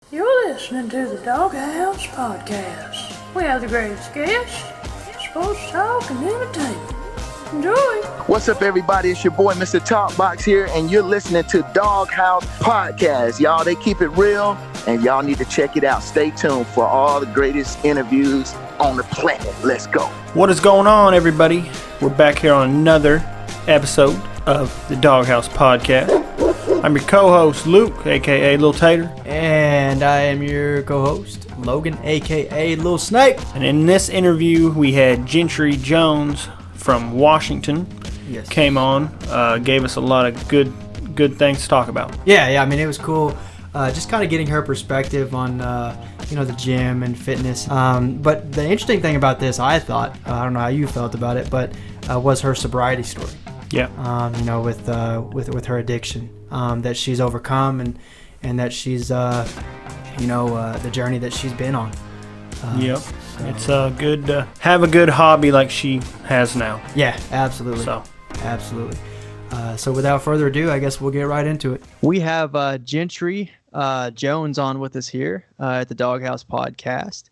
You're listening to the Doghouse Podcast. We have the greatest guests, sports talk, and entertainment. Enjoy! What's up, everybody? It's your boy, Mr. Talkbox here, and you're listening to Doghouse Podcast. Y'all, they keep it real, and y'all need to check it out. Stay tuned for all the greatest interviews on the planet. Let's go. What is going on, everybody? We're back here on another episode of the Doghouse Podcast. I'm your co-host, Luke, a.k.a. Lil Tater. And I am your co-host, Logan, a.k.a. Lil Snake. And in this interview, we had Gentry Jones from Washington. Yes. Came on, gave us a lot of good things to talk about. Yeah, I mean, it was cool. Just kind of getting her perspective on, the gym and fitness. But the interesting thing about this, I thought, I don't know how you felt about it, but was her sobriety story. Yeah. With her addiction that she's overcome and that she's, the journey that she's been on. Yep. It's good to have a good hobby like she has now. Yeah, absolutely. Absolutely. So without further ado, I guess we'll get right into it. We have Gentry Jones on with us here at the Doghouse Podcast.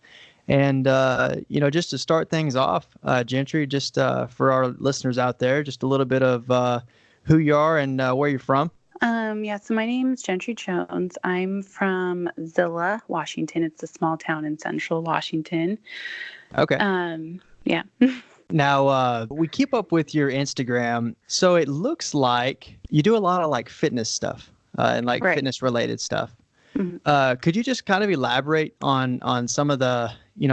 And, just to start things off, Gentry, just for our listeners out there, just a little bit of who you are and where you're from. So my name is Gentry Jones. I'm from Zillah, Washington. It's a small town in central Washington. Okay. Yeah. Now, we keep up with your Instagram. So it looks like you do a lot of like fitness stuff and like Right. fitness related stuff. Mhm. Could you just kind of elaborate on some of the,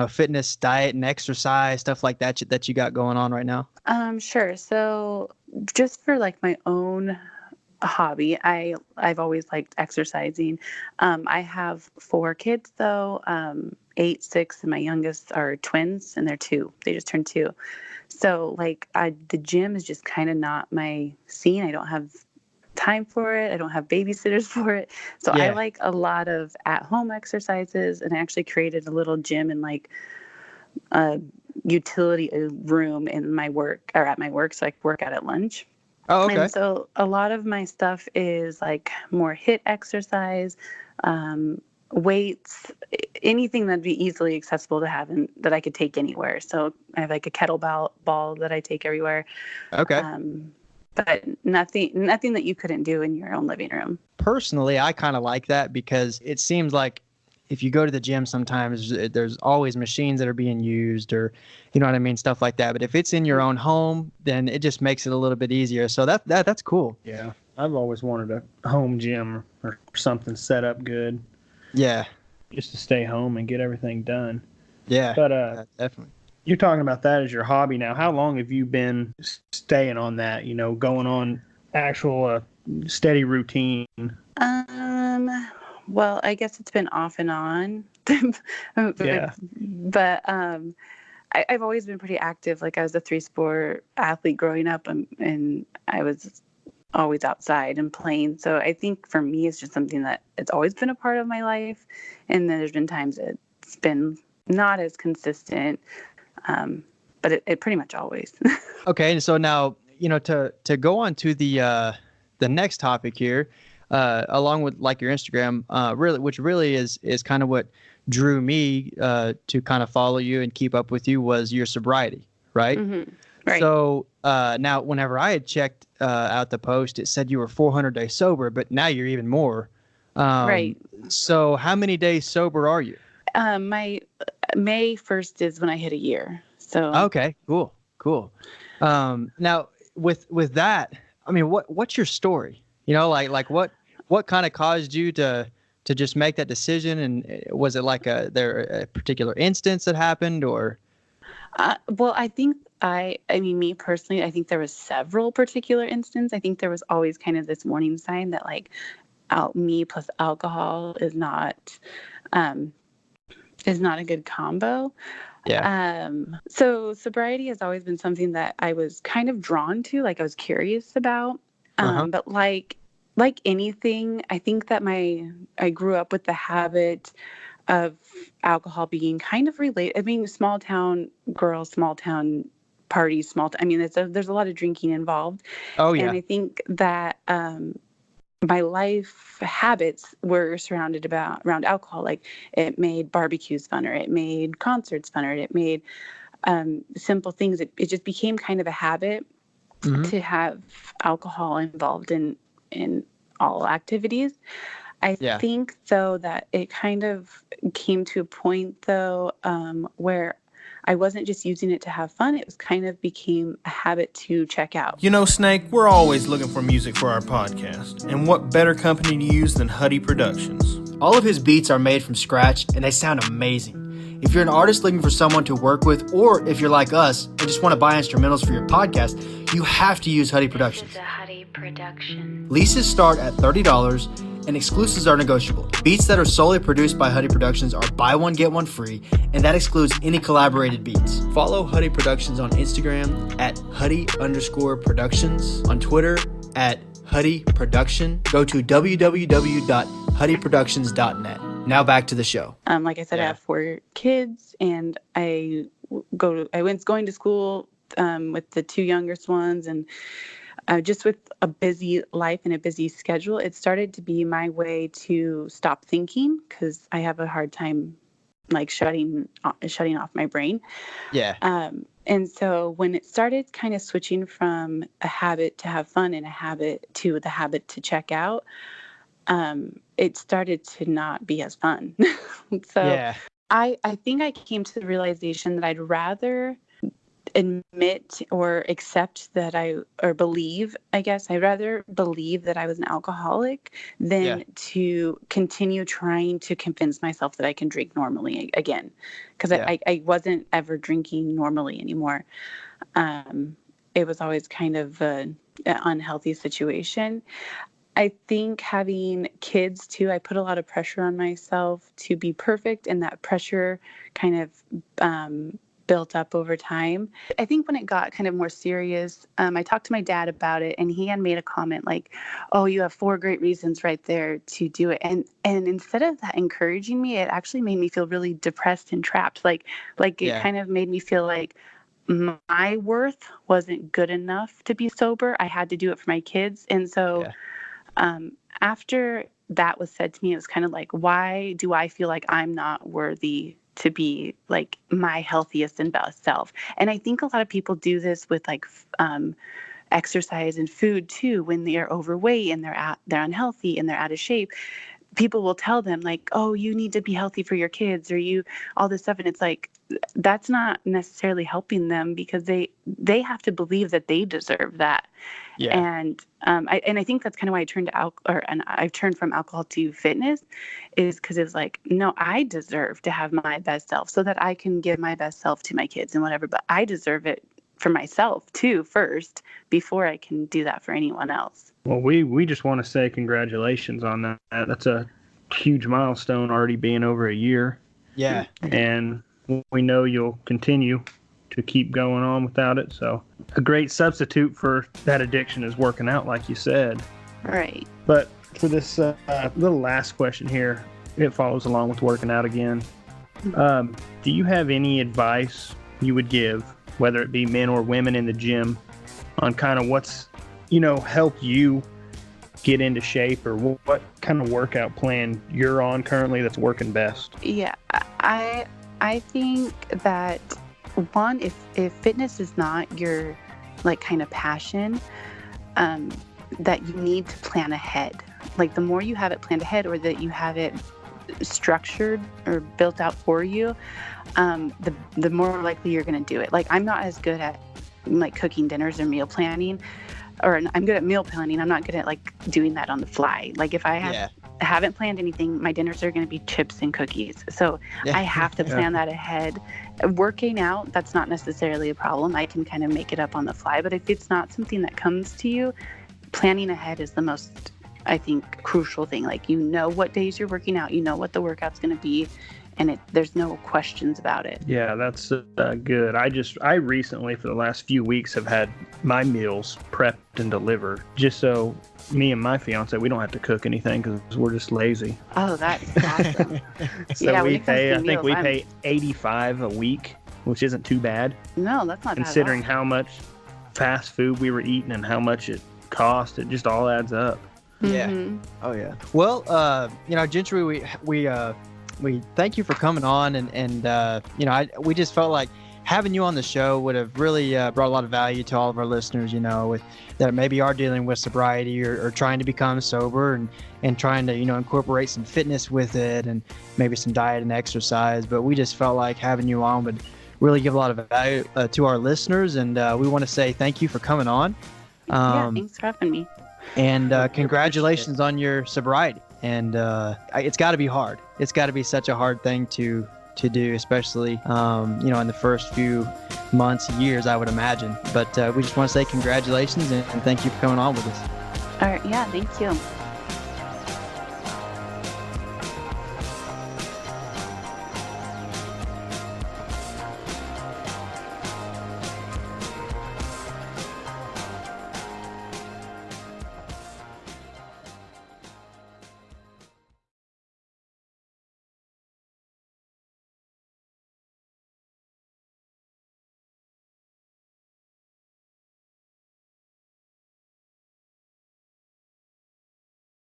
fitness, diet and exercise, stuff like that you got going on right now? Sure. So just for like my own hobby, I've always liked exercising. I have 4 kids though, 8, 6, and my youngest are twins, and they're 2. They just turned 2. So like the gym is just kind of not my scene. I don't have time for it. I don't have babysitters for it. So I Yeah. like a lot of at-home exercises, and I actually created a little gym in like a utility room in my work or at my work, so I can work out at lunch. Oh, okay. And so a lot of my stuff is like more HIIT exercise, weights, anything that'd be easily accessible to have and that I could take anywhere. So I have like a kettlebell ball that I take everywhere. Okay. But nothing that you couldn't do in your own living room. Personally, I kind of like that because it seems like if you go to the gym sometimes there's always machines that are being used or, stuff like that. But if it's in your own home, then it just makes it a little bit easier. So that's cool. Yeah. I've always wanted a home gym or something set up good Yeah. just to stay home and get everything done. Yeah. But definitely. you're talking about that as your hobby now. How long have you been staying on that, going on actual steady routine? Well, I guess it's been off and on. Yeah. But I've always been pretty active. Like I was a 3-sport athlete growing up, and I was always outside and playing. So I think for me, it's just something that it's always been a part of my life. And then there's been times it's been not as consistent, but it pretty much always. Okay. And so now, to go on to the next topic here, along with like your Instagram, which really is kind of what drew me to kind of follow you and keep up with you was your sobriety, right? Mm-hmm. Right. So now, whenever I had checked out the post, it said you were 400 days sober, but now you're even more. Right. So how many days sober are you? My May 1st is when I hit a year. So Okay, cool. Now with that, I mean, what's your story? Like what kind of caused you to just make that decision? And was it like a particular instance that happened or? well, I think me personally, I think there was several particular instances. I think there was always kind of this warning sign that like me plus alcohol is not a good combo. Yeah. So sobriety has always been something that I was kind of drawn to, like I was curious about. But like anything, I think that I grew up with the habit of alcohol being kind of related. I mean, small town girl, small town parties, there's a lot of drinking involved. Oh yeah. And I think that my life habits were surrounded around alcohol. Like it made barbecues funner, it made concerts funner, it made simple things. It just became kind of a habit to have alcohol involved in all activities. I think, though, that it kind of came to a point, though, where I wasn't just using it to have fun. It was kind of became a habit to check out. You know, Snake, we're always looking for music for our podcast. And what better company to use than Huddy Productions? All of his beats are made from scratch, and they sound amazing. If you're an artist looking for someone to work with, or if you're like us and just want to buy instrumentals for your podcast, you have to use Huddy Productions. Leases start at $30, and exclusives are negotiable. Beats that are solely produced by Huddy Productions are buy one, get one free, and that excludes any collaborated beats. Follow Huddy Productions on Instagram at Huddy_Productions, on Twitter at Huddy Production. Go to www.huddyproductions.net. Now back to the show. Like I said, I have 4 kids, and I went going to school with the 2 youngest ones, and just with a busy life and a busy schedule, it started to be my way to stop thinking, because I have a hard time like shutting off my brain. Yeah. And so when it started kind of switching from a habit to have fun and a habit to the habit to check out, it started to not be as fun. So I think I came to the realization that I'd rather admit or accept that I'd rather believe that I was an alcoholic than to continue trying to convince myself that I can drink normally again. Because I wasn't ever drinking normally anymore. It was always kind of an unhealthy situation. I think having kids too, I put a lot of pressure on myself to be perfect, and that pressure kind of built up over time. I think when it got kind of more serious, I talked to my dad about it, and he had made a comment like, "Oh, you have 4 great reasons right there to do it." And instead of that encouraging me, it actually made me feel really depressed and trapped. Like it kind of made me feel like my worth wasn't good enough to be sober. I had to do it for my kids. And so after that was said to me, it was kind of like, why do I feel like I'm not worthy to be like my healthiest and best self? And I think a lot of people do this with like exercise and food too. When they're overweight and they're unhealthy and they're out of shape, people will tell them like, "Oh, you need to be healthy for your kids," or all this stuff. And it's like, that's not necessarily helping them, because they have to believe that they deserve that. Yeah. And I think that's kind of why I turned to I've turned from alcohol to fitness, is because it's like, no, I deserve to have my best self so that I can give my best self to my kids and whatever. But I deserve it for myself too first, before I can do that for anyone else. Well, we just want to say congratulations on that. That's a huge milestone, already being over a year. Yeah. And we know you'll continue to keep going on without it. So a great substitute for that addiction is working out, like you said. Right. But for this little last question here, it follows along with working out again. Do you have any advice you would give, whether it be men or women in the gym, on kind of what's, helped you get into shape, or what kind of workout plan you're on currently that's working best? Yeah, I think that one, if fitness is not your like kind of passion, that you need to plan ahead. Like the more you have it planned ahead, or that you have it structured or built out for you, the more likely you're going to do it. Like I'm not as good at like cooking dinners or meal planning, or I'm good at meal planning. I'm not good at like doing that on the fly. Like if I haven't planned anything, my dinners are going to be chips and cookies. So I have to plan that ahead. Working out, that's not necessarily a problem. I can kind of make it up on the fly. But if it's not something that comes to you, planning ahead is the most, I think, crucial thing. Like, what days you're working out, what the workout's going to be, and there's no questions about it. Yeah, that's good. I recently, for the last few weeks, have had my meals prepped and delivered, just so me and my fiance, we don't have to cook anything, because we're just lazy. Oh, that's awesome. So we pay $85 a week, which isn't too bad. No, that's not considering bad at all. How much fast food we were eating and how much it cost. It just all adds up. Yeah. Mhm. Oh yeah. Well, Gentry, we thank you for coming on, and we just felt like having you on the show would have really brought a lot of value to all of our listeners. With that maybe are dealing with sobriety or trying to become sober and trying to incorporate some fitness with it and maybe some diet and exercise. But we just felt like having you on would really give a lot of value to our listeners, and we want to say thank you for coming on. Yeah, thanks for having me. And congratulations on your sobriety. And it's got to be hard. It's got to be such a hard thing to do, especially in the first few months, years, I would imagine. But we just want to say congratulations and thank you for coming on with us. All right. Yeah, thank you.